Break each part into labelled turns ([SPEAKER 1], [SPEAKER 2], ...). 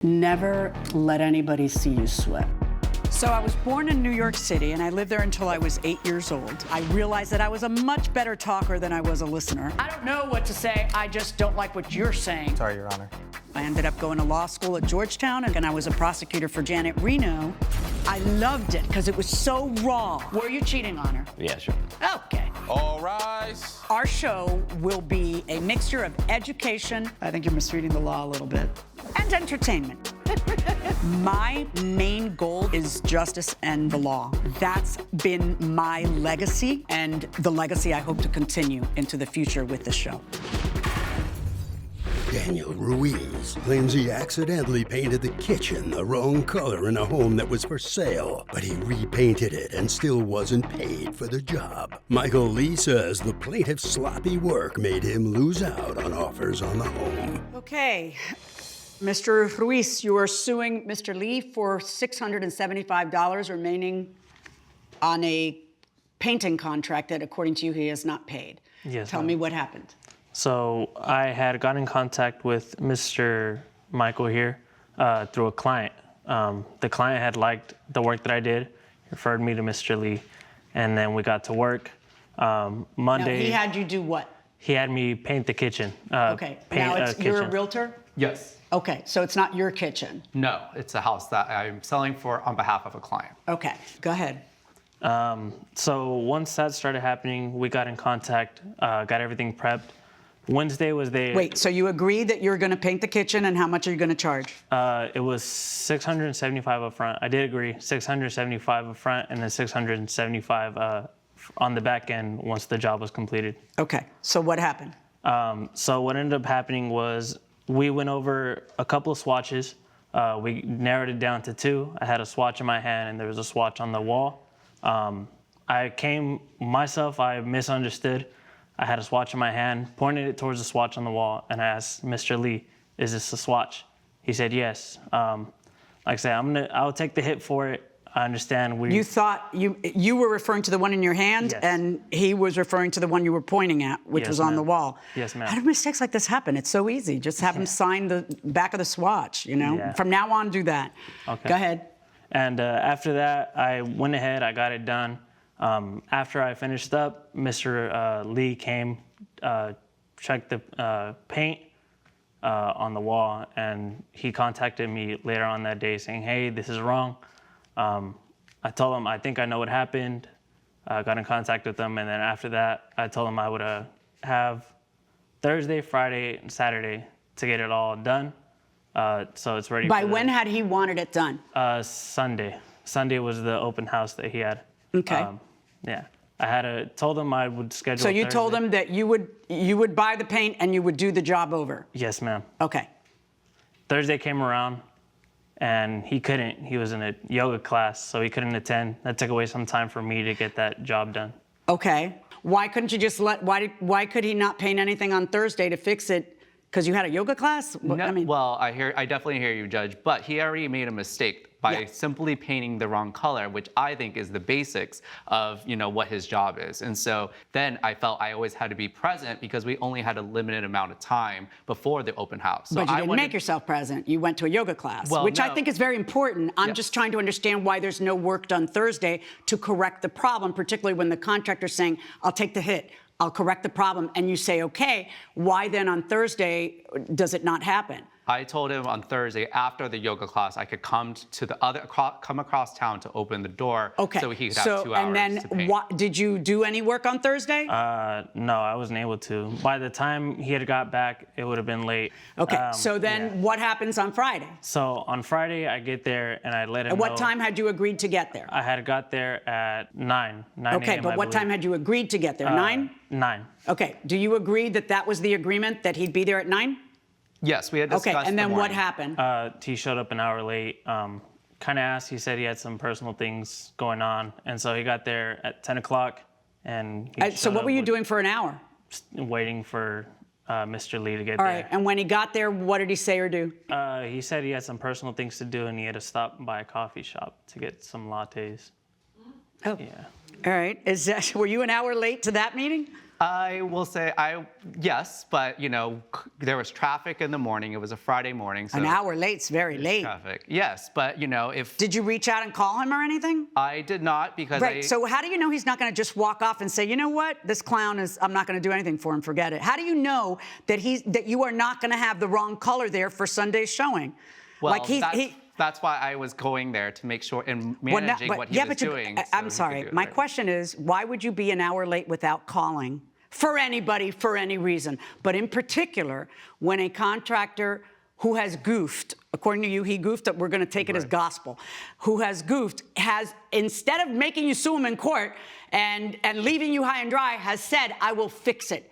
[SPEAKER 1] Never let anybody see you sweat.
[SPEAKER 2] So I was born in New York City, and I lived there until I was 8 years old. I realized that I was a much better talker than I was a listener. I don't know what to say, I just don't like what you're saying.
[SPEAKER 3] Sorry, Your Honor.
[SPEAKER 2] I ended up going to law school at Georgetown, and I was a prosecutor for Janet Reno. I loved it because it was so raw. Were you cheating on her?
[SPEAKER 4] Yeah, sure.
[SPEAKER 2] Okay.
[SPEAKER 5] All rise.
[SPEAKER 2] Our show will be a mixture of education, I think you're misreading the law a little bit, and entertainment. My main goal is justice and the law. That's been my legacy, and the legacy I hope to continue into the future with the show.
[SPEAKER 6] Daniel Ruiz claims he accidentally painted the kitchen the wrong color in a home that was for sale, but he repainted it and still wasn't paid for the job. Michael Lee says the plaintiff's sloppy work made him lose out on offers on the home.
[SPEAKER 2] Okay, Mr. Ruiz, you are suing Mr. Lee for $675 remaining on a painting contract that, according to you, he has not paid.
[SPEAKER 7] Yes.
[SPEAKER 2] Tell me what happened.
[SPEAKER 7] So I had gotten in contact with Mr. Michael here through a client. The client had liked the work that I did, referred me to Mr. Lee, and then we got to work. Monday.
[SPEAKER 2] Now, he had you do what?
[SPEAKER 7] He had me paint the kitchen.
[SPEAKER 2] Okay. Now you're a
[SPEAKER 7] kitchen.
[SPEAKER 2] realtor?
[SPEAKER 3] Yes.
[SPEAKER 2] Okay, so it's not your kitchen.
[SPEAKER 3] No, it's a house that I'm selling for on behalf of a client.
[SPEAKER 2] Okay, go ahead.
[SPEAKER 7] So once that started happening, we got in contact, got everything prepped. Wednesday was the...
[SPEAKER 2] Wait, so you agreed that you're going to paint the kitchen, and how much are you going to charge?
[SPEAKER 7] It was $675 up front. I did agree, $675 up front, and then $675 on the back end once the job was completed.
[SPEAKER 2] Okay, so what happened?
[SPEAKER 7] So what ended up happening was we went over a couple of swatches. We narrowed it down to 2. I had a swatch in my hand, and there was a swatch on the wall. I misunderstood. I had a swatch in my hand, pointed it towards the swatch on the wall, and I asked Mr. Lee, "Is this a swatch?" He said, "Yes." Like I said, I'll take the hit for it. I understand.
[SPEAKER 2] You thought you were referring to the one in your hand,
[SPEAKER 7] Yes.
[SPEAKER 2] and he was referring to the one you were pointing at, which
[SPEAKER 7] Yes,
[SPEAKER 2] was on the
[SPEAKER 7] ma'am.
[SPEAKER 2] wall.
[SPEAKER 7] Yes, ma'am.
[SPEAKER 2] How do mistakes like this happen? It's so easy. Just have him sign the back of the swatch, you know?
[SPEAKER 7] Yeah.
[SPEAKER 2] From now on, do that.
[SPEAKER 7] Okay.
[SPEAKER 2] Go ahead.
[SPEAKER 7] And after that, I went ahead, I got it done. After I finished up, Mr. Lee came, checked the paint on the wall, and he contacted me later on that day saying, "Hey, this is wrong." I told him, I think I know what happened. I got in contact with them, and then after that, I told him I would have Thursday, Friday, and Saturday to get it all done. So it's ready.
[SPEAKER 2] By when had he wanted it done?
[SPEAKER 7] Sunday. Sunday was the open house that he had.
[SPEAKER 2] Okay.
[SPEAKER 7] Yeah. I told him I would schedule.
[SPEAKER 2] So you
[SPEAKER 7] Thursday.
[SPEAKER 2] told him that you would buy the paint and you would do the job over?
[SPEAKER 7] Yes, ma'am.
[SPEAKER 2] Okay.
[SPEAKER 7] Thursday came around, and he couldn't. He was in a yoga class, so he couldn't attend. That took away some time for me to get that job done.
[SPEAKER 2] Okay. Why couldn't you just why could he not paint anything on Thursday to fix it? Because you had a yoga class?
[SPEAKER 3] No, well, I definitely hear you, Judge, but he already made a mistake by simply painting the wrong color, which I think is the basics of, what his job is. And so then I felt I always had to be present because we only had a limited amount of time before the open house. So
[SPEAKER 2] but you didn't make yourself present. You went to a yoga class, which I think is very important. I'm just trying to understand why there's no work done Thursday to correct the problem, particularly when the contractor's saying, "I'll take the hit, I'll correct the problem," and you say, "Okay." Why then on Thursday does it not happen?
[SPEAKER 3] I told him on Thursday after the yoga class I could come across town to open the door, so he could have 2 hours
[SPEAKER 2] and then
[SPEAKER 3] to paint.
[SPEAKER 2] Did you do any work on Thursday?
[SPEAKER 7] No, I wasn't able to. By the time he had got back, it would have been late.
[SPEAKER 2] Okay. So then what happens on Friday?
[SPEAKER 7] So on Friday, I get there and I let him know.
[SPEAKER 2] At what time had you agreed to get there?
[SPEAKER 7] I had got there at 9
[SPEAKER 2] Okay,
[SPEAKER 7] a.m.,
[SPEAKER 2] but what time had you agreed to get there? 9?
[SPEAKER 7] 9.
[SPEAKER 2] Okay. Do you agree that that was the agreement, that he'd be there at 9?
[SPEAKER 3] Yes, we had discussed.
[SPEAKER 2] Okay, and then
[SPEAKER 3] the
[SPEAKER 2] what
[SPEAKER 3] morning.
[SPEAKER 2] happened?
[SPEAKER 7] He showed up an hour late. Kind of asked. He said he had some personal things going on, and so he got there at 10 o'clock. And
[SPEAKER 2] So what were you doing for an hour?
[SPEAKER 7] Waiting for Mr. Lee to get
[SPEAKER 2] All
[SPEAKER 7] there.
[SPEAKER 2] right, and when he got there, what did he say or do?
[SPEAKER 7] He said he had some personal things to do, and he had to stop by a coffee shop to get some lattes.
[SPEAKER 2] Oh.
[SPEAKER 7] Yeah.
[SPEAKER 2] All right. Were you an hour late to that meeting?
[SPEAKER 3] I will say yes, but there was traffic in the morning. It was a Friday morning, so
[SPEAKER 2] An hour late's very late.
[SPEAKER 3] traffic. Yes, but if
[SPEAKER 2] Did you reach out and call him or anything?
[SPEAKER 3] I did not because
[SPEAKER 2] Right. So how do you know he's not going to just walk off and say, you know what, this clown is, I'm not going to do anything for him, forget it. How do you know that you are not going to have the wrong color there for Sunday's showing?
[SPEAKER 3] well, that's why I was going there to make sure and managing what he was doing.
[SPEAKER 2] I'm sorry. My question is, why would you be an hour late without calling? For anybody, for any reason. But in particular, when a contractor who has goofed, according to you, he goofed, we're going to take it as gospel, who has goofed, has, instead of making you sue him in court and leaving you high and dry, has said, I will fix it,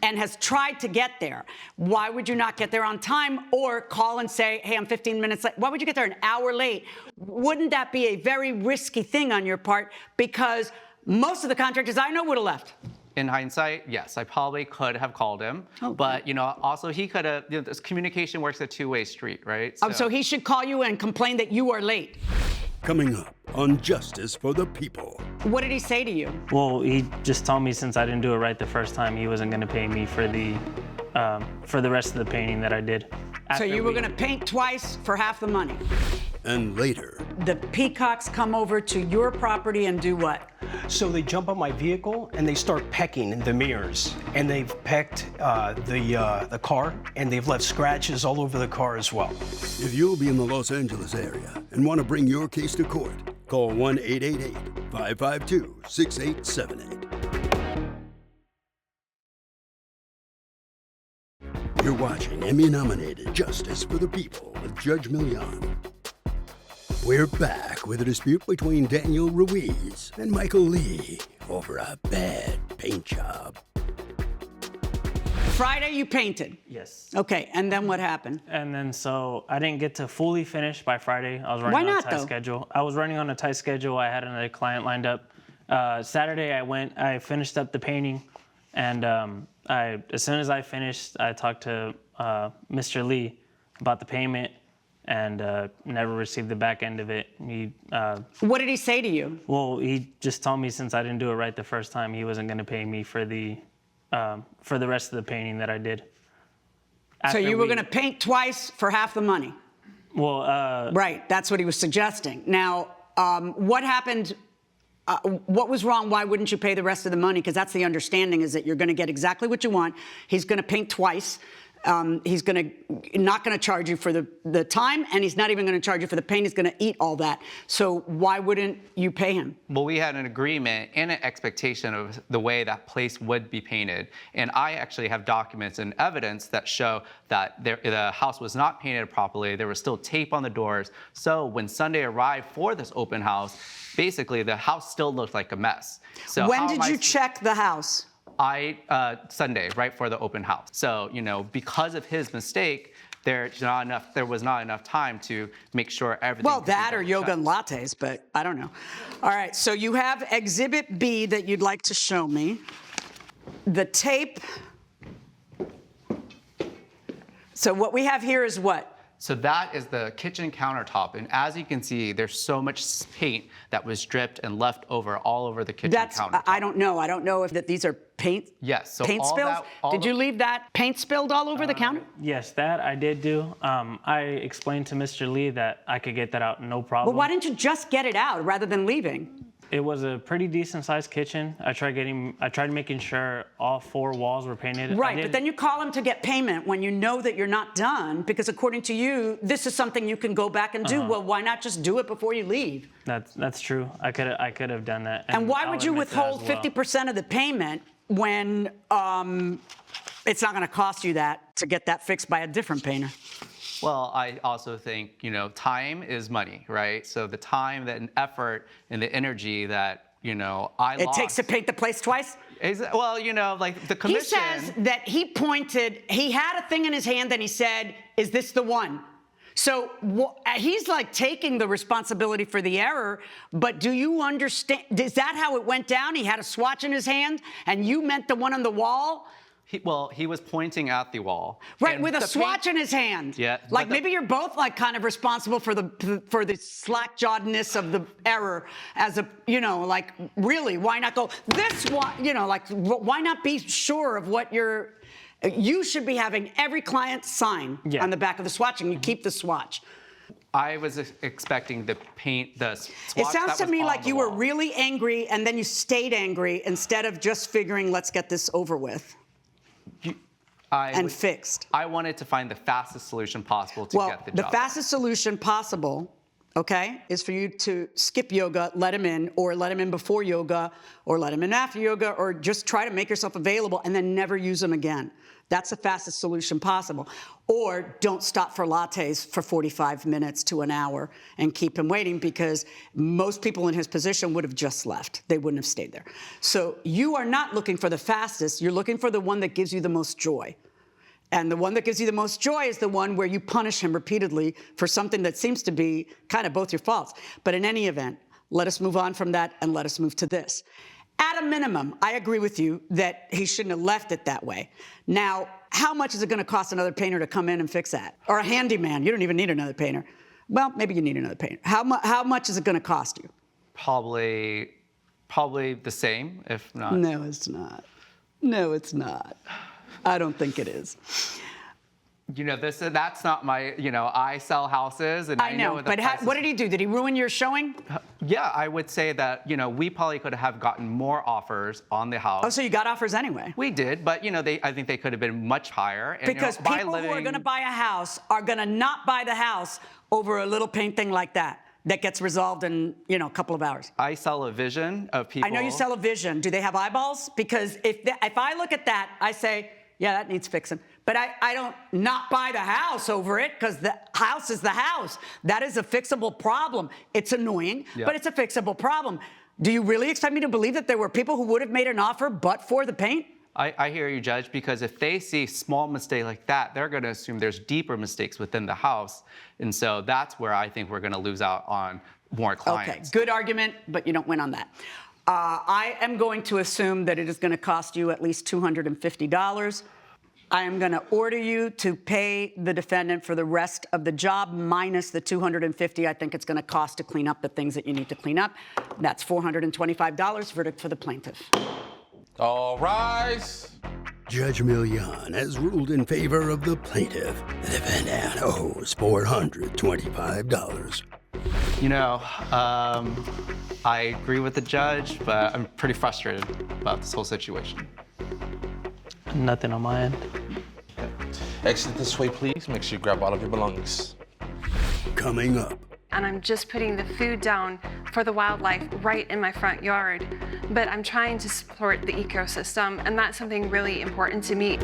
[SPEAKER 2] and has tried to get there. Why would you not get there on time or call and say, hey, I'm 15 minutes late? Why would you get there an hour late? Wouldn't that be a very risky thing on your part? Because most of the contractors I know would have left.
[SPEAKER 3] In hindsight, yes, I probably could have called him, but also he could have. This communication works a two-way street, right?
[SPEAKER 2] So he should call you and complain that you are late.
[SPEAKER 6] Coming up on Justice for the People.
[SPEAKER 2] What did he say to you?
[SPEAKER 7] Well, he just told me since I didn't do it right the first time, he wasn't going to pay me for the rest of the painting that I did.
[SPEAKER 2] So you were going to paint twice for half the money.
[SPEAKER 6] And later,
[SPEAKER 2] The peacocks come over to your property and do what?
[SPEAKER 4] So they jump on my vehicle and they start pecking the mirrors, and they've pecked the car, and they've left scratches all over the car as well.
[SPEAKER 6] if you'll be in the Los Angeles area and want to bring your case to court, call 1-888-552-6878. You're watching Emmy-nominated Justice for the People with Judge Milian. We're back with a dispute between Daniel Ruiz and Michael Lee over a bad paint job.
[SPEAKER 2] Friday you painted.
[SPEAKER 7] Yes.
[SPEAKER 2] Okay, and then what happened?
[SPEAKER 7] And then so I didn't get to fully finish by Friday. I was running
[SPEAKER 2] Why
[SPEAKER 7] on
[SPEAKER 2] not,
[SPEAKER 7] a tight
[SPEAKER 2] though?
[SPEAKER 7] schedule. I was running on a tight schedule. I had another client lined up. Saturday I finished up the painting, and as soon as I finished, I talked to Mr. Lee about the payment, and never received the back end of it.
[SPEAKER 2] What did he say to you?
[SPEAKER 7] Well, he just told me since I didn't do it right the first time, he wasn't going to pay me for the rest of the painting that I did.
[SPEAKER 2] So you were going to paint twice for half the money.
[SPEAKER 7] Well,
[SPEAKER 2] Right, that's what he was suggesting. Now, what happened? What was wrong? Why wouldn't you pay the rest of the money? Because that's the understanding, is that you're going to get exactly what you want. He's going to paint twice. He's not going to charge you for the time, and he's not even going to charge you for the paint. He's going to eat all that. So why wouldn't you pay him?
[SPEAKER 3] Well, we had an agreement and an expectation of the way that place would be painted. And I actually have documents and evidence that show that the house was not painted properly. There was still tape on the doors. So when Sunday arrived for this open house, basically the house still looked like a mess. So
[SPEAKER 2] When did you check the house?
[SPEAKER 3] Sunday, right for the open house. So, because of his mistake, there was not enough time to make sure everything.
[SPEAKER 2] Well,
[SPEAKER 3] could be
[SPEAKER 2] that or
[SPEAKER 3] double
[SPEAKER 2] yoga and
[SPEAKER 3] checked.
[SPEAKER 2] lattes, but I don't know. All right, so you have Exhibit B that you'd like to show me. The tape. So what we have here is what?
[SPEAKER 3] So that is the kitchen countertop. And as you can see, there's so much paint that was dripped and left over all over the kitchen countertop.
[SPEAKER 2] I don't know. I don't know if these are paint.
[SPEAKER 3] Yes, so
[SPEAKER 2] paint
[SPEAKER 3] all
[SPEAKER 2] spills.
[SPEAKER 3] that-
[SPEAKER 2] Did you leave that paint spilled all over the counter?
[SPEAKER 7] yes, that I did do. I explained to Mr. Lee that I could get that out, no problem.
[SPEAKER 2] Well, why didn't you just get it out rather than leaving?
[SPEAKER 7] It was a pretty decent sized kitchen. I tried making sure all 4 walls were painted.
[SPEAKER 2] Right, but then you call him to get payment when you know that you're not done, because according to you, this is something you can go back and do. Well, why not just do it before you leave?
[SPEAKER 7] That's true. I could have done that.
[SPEAKER 2] And why
[SPEAKER 7] I'll
[SPEAKER 2] would you
[SPEAKER 7] admit that as
[SPEAKER 2] withhold
[SPEAKER 7] well.
[SPEAKER 2] 50% of the payment when it's not going to cost you that to get that fixed by a different painter?
[SPEAKER 3] Well, I also think, time is money, right? So the time, and effort, and the energy that, I lost.
[SPEAKER 2] It takes to paint the place twice?
[SPEAKER 3] Well, like the commission.
[SPEAKER 2] He says that he had a thing in his hand and he said, is this the one? So he's like taking the responsibility for the error, but do you understand, is that how it went down? He had a swatch in his hand and you meant the one on the wall?
[SPEAKER 3] He was pointing at the wall.
[SPEAKER 2] Right,
[SPEAKER 3] And
[SPEAKER 2] with a
[SPEAKER 3] the
[SPEAKER 2] swatch in his hand.
[SPEAKER 3] Yeah,
[SPEAKER 2] Like
[SPEAKER 3] but
[SPEAKER 2] maybe you're both like kind of responsible for the slack-jawedness of the error as a, like really, why not go this one, like why not be sure of what you should be having every client sign on the back of the swatch and you keep the swatch.
[SPEAKER 3] I was expecting the swatch.
[SPEAKER 2] It sounds to me like you were
[SPEAKER 3] wall.
[SPEAKER 2] really angry and then you stayed angry instead of just figuring, let's get this over with. Fixed.
[SPEAKER 3] I wanted to find the fastest solution possible to get the job.
[SPEAKER 2] The fastest solution possible, okay, is for you to skip yoga, let him in, or let him in before yoga, or let him in after yoga, or just try to make yourself available and then never use him again. That's the fastest solution possible. Or don't stop for lattes for 45 minutes to an hour and keep him waiting, because most people in his position would have just left. They wouldn't have stayed there. So you are not looking for the fastest. You're looking for the one that gives you the most joy. And the one that gives you the most joy is the one where you punish him repeatedly for something that seems to be kind of both your faults. But in any event, let us move on from that and let us move to this. At a minimum, I agree with you that he shouldn't have left it that way. Now, how much is it going to cost another painter to come in and fix that? Or a handyman? You don't even need another painter. Well, maybe you need another painter. How much is it going to cost you?
[SPEAKER 3] Probably the same, if not.
[SPEAKER 2] No, it's not. No, it's not. I don't think it is.
[SPEAKER 3] That's not my, I sell houses and I know
[SPEAKER 2] but what did he do? Did he ruin your showing?
[SPEAKER 3] Yeah, I would say that, we probably could have gotten more offers on the house.
[SPEAKER 2] Oh, so you got offers anyway?
[SPEAKER 3] We did, but, I think they could have been much higher. And,
[SPEAKER 2] because people who are going to buy a house are going to not buy the house over a little paint thing like that gets resolved in, a couple of hours.
[SPEAKER 3] I sell a vision of people.
[SPEAKER 2] I know you sell a vision. Do they have eyeballs? Because if I look at that, I say, yeah, that needs fixing. But I don't not buy the house over it, because the house is the house. That is a fixable problem. It's annoying, but it's a fixable problem. Do you really expect me to believe that there were people who would have made an offer but for the paint?
[SPEAKER 3] I hear you, Judge, because if they see small mistake like that, they're going to assume there's deeper mistakes within the house. And so that's where I think we're going to lose out on more clients.
[SPEAKER 2] Okay, good argument, but you don't win on that. I am going to assume that it is going to cost you at least $250. I am going to order you to pay the defendant for the rest of the job minus the $250 I think it's going to cost to clean up the things that you need to clean up. That's $425. Verdict for the plaintiff.
[SPEAKER 5] All rise.
[SPEAKER 6] Judge Milian has ruled in favor of the plaintiff. The defendant owes $425.
[SPEAKER 3] I agree with the judge, but I'm pretty frustrated about this whole situation.
[SPEAKER 7] Nothing on my end.
[SPEAKER 5] Exit this way, please. Make sure you grab all of your belongings.
[SPEAKER 6] Coming up.
[SPEAKER 8] And I'm just putting the food down for the wildlife right in my front yard. But I'm trying to support the ecosystem, and that's something really important to me.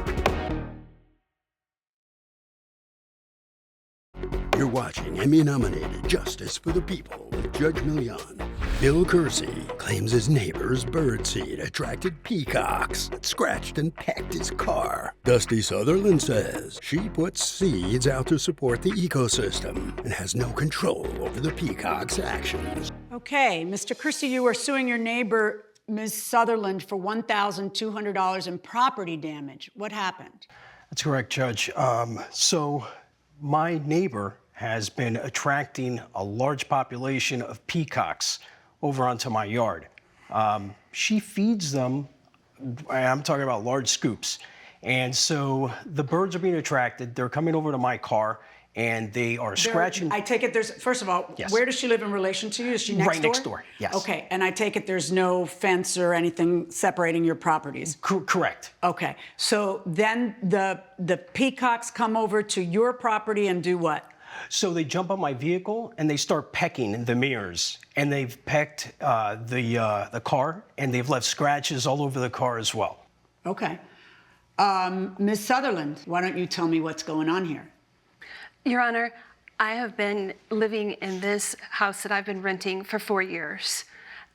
[SPEAKER 6] You're watching Emmy-nominated Justice for the People with Judge Milian. Bill Curcie claims his neighbor's birdseed attracted peacocks that scratched and pecked his car. Dusty Sutherland says she puts seeds out to support the ecosystem and has no control over the peacock's actions.
[SPEAKER 2] Okay, Mr. Curcie, you are suing your neighbor, Ms. Sutherland, for $1,200 in property damage. What happened?
[SPEAKER 4] That's correct, Judge. So my neighbor has been attracting a large population of peacocks over onto my yard. She feeds them, I'm talking about large scoops. And so the birds are being attracted, they're coming over to my car, and they are scratching.
[SPEAKER 2] I take it there's, first of all,
[SPEAKER 4] Yes.
[SPEAKER 2] Where does she live in relation to you? Is she next door?
[SPEAKER 4] Right next door, yes.
[SPEAKER 2] Okay, and I take it there's no fence or anything separating your properties?
[SPEAKER 4] Correct.
[SPEAKER 2] Okay, so then the peacocks come over to your property and do what?
[SPEAKER 4] So they jump on my vehicle and they start pecking the mirrors, and they've pecked the car, and they've left scratches all over the car as well.
[SPEAKER 2] Okay. Ms. Sutherland, why don't you tell me what's going on here?
[SPEAKER 8] Your Honor, I have been living in this house that I've been renting for 4 years.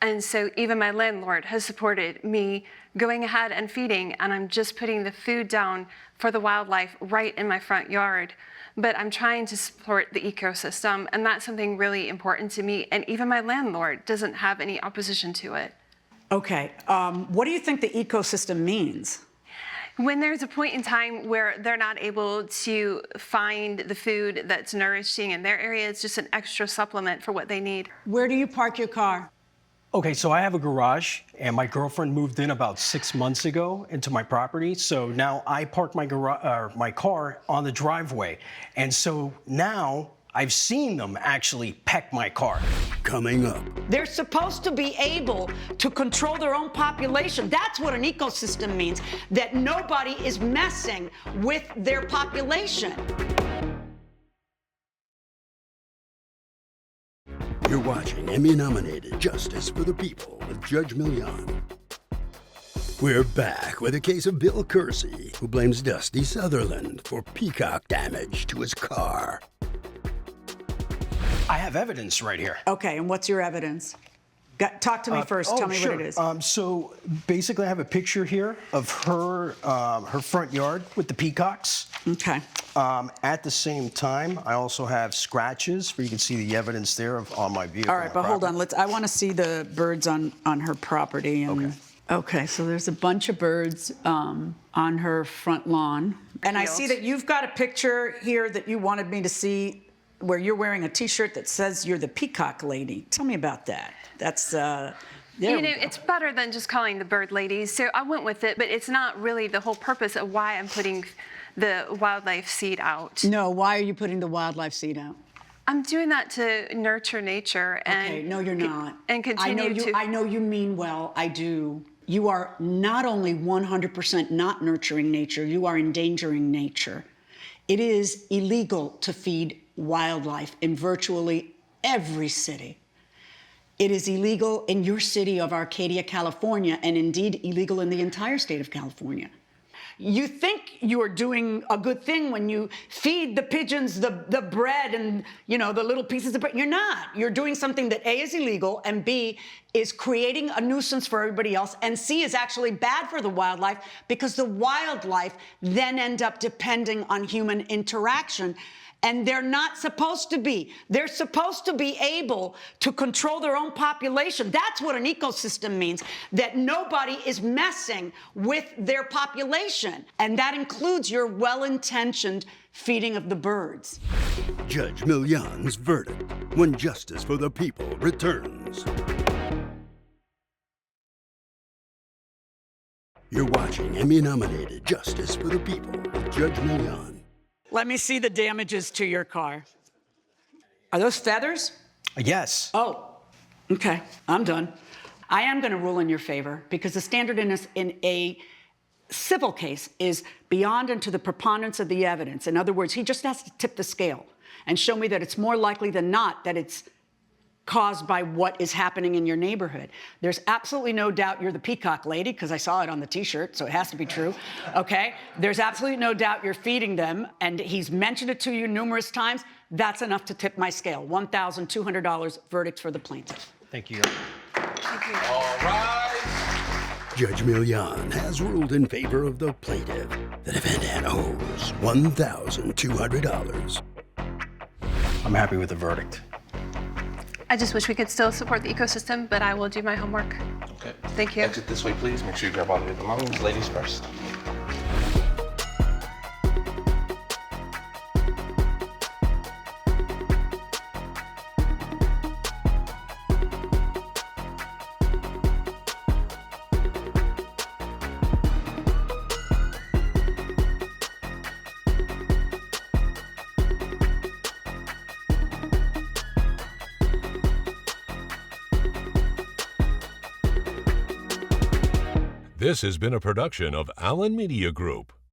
[SPEAKER 8] And so even my landlord has supported me going ahead and feeding, and I'm just putting the food down for the wildlife right in my front yard. But I'm trying to support the ecosystem, and that's something really important to me. And even my landlord doesn't have any opposition to it.
[SPEAKER 2] Okay, what do you think the ecosystem means?
[SPEAKER 8] When there's a point in time where they're not able to find the food that's nourishing in their area, it's just an extra supplement for what they need.
[SPEAKER 1] Where do you park your car?
[SPEAKER 4] Okay, so I have a garage, and my girlfriend moved in about 6 months ago into my property. So now I park my car on the driveway, and so now I've seen them actually peck my car.
[SPEAKER 6] Coming up,
[SPEAKER 2] They're supposed to be able to control their own population. That's what an ecosystem means, that nobody is messing with their population.
[SPEAKER 6] you're watching Emmy-nominated Justice for the People with Judge Milian. We're back with a case of Bill Curcie, who blames Dusty Sutherland for peacock damage to his car.
[SPEAKER 4] I have evidence right here.
[SPEAKER 2] Okay, and what's your evidence? Talk to me first. Tell me
[SPEAKER 4] sure.
[SPEAKER 2] what it is.
[SPEAKER 4] So basically, I have a picture here of her front yard with the peacocks.
[SPEAKER 2] Okay.
[SPEAKER 4] At the same time, I also have scratches, where you can see the evidence there on my vehicle.
[SPEAKER 2] All right, but hold on. I want to see the birds on her property. And, okay, so there's a bunch of birds on her front lawn. And I see that you've got a picture here that you wanted me to see where you're wearing a T-shirt that says you're the peacock lady. Tell me about that. That's,
[SPEAKER 8] It's better than just calling the bird ladies, so I went with it, but it's not really the whole purpose of why I'm putting the wildlife seed out.
[SPEAKER 1] No, why are you putting the wildlife seed out?
[SPEAKER 8] I'm doing that to nurture nature and...
[SPEAKER 1] Okay, no, you're not.
[SPEAKER 8] And continue to...
[SPEAKER 1] I know you mean well, I do. You are not only 100% not nurturing nature, you are endangering nature. It is illegal to feed wildlife in virtually every city. It is illegal in your city of Arcadia, California, and indeed illegal in the entire state of California.
[SPEAKER 2] You think you are doing a good thing when you feed the pigeons the bread and, the little pieces of bread. You're not. You're doing something that A, is illegal, and B, is creating a nuisance for everybody else, and C, is actually bad for the wildlife because the wildlife then end up depending on human interaction. And they're not supposed to be. They're supposed to be able to control their own population. That's what an ecosystem means, that nobody is messing with their population. And that includes your well-intentioned feeding of the birds.
[SPEAKER 6] Judge Milian's verdict when Justice for the People returns. You're watching Emmy-nominated Justice for the People with Judge Milian.
[SPEAKER 2] Let me see the damages to your car. Are those feathers?
[SPEAKER 4] Yes.
[SPEAKER 2] Oh, okay, I'm done. I am going to rule in your favor because the standard in a civil case is beyond and to the preponderance of the evidence. In other words, he just has to tip the scale and show me that it's more likely than not that it's caused by what is happening in your neighborhood. There's absolutely no doubt you're the peacock lady, because I saw it on the T-shirt, so it has to be true, okay? There's absolutely no doubt you're feeding them, and he's mentioned it to you numerous times. That's enough to tip my scale. $1,200 verdict for the plaintiff.
[SPEAKER 4] Thank you.
[SPEAKER 8] Thank you.
[SPEAKER 5] All right.
[SPEAKER 6] Judge Milian has ruled in favor of the plaintiff. The defendant owes $1,200.
[SPEAKER 4] I'm happy with the verdict.
[SPEAKER 8] I just wish we could still support the ecosystem, but I will do my homework.
[SPEAKER 5] Okay.
[SPEAKER 8] Thank you.
[SPEAKER 5] Exit this way, please. Make sure you grab all of your belongings. Ladies first.
[SPEAKER 9] This has been a production of Allen Media Group.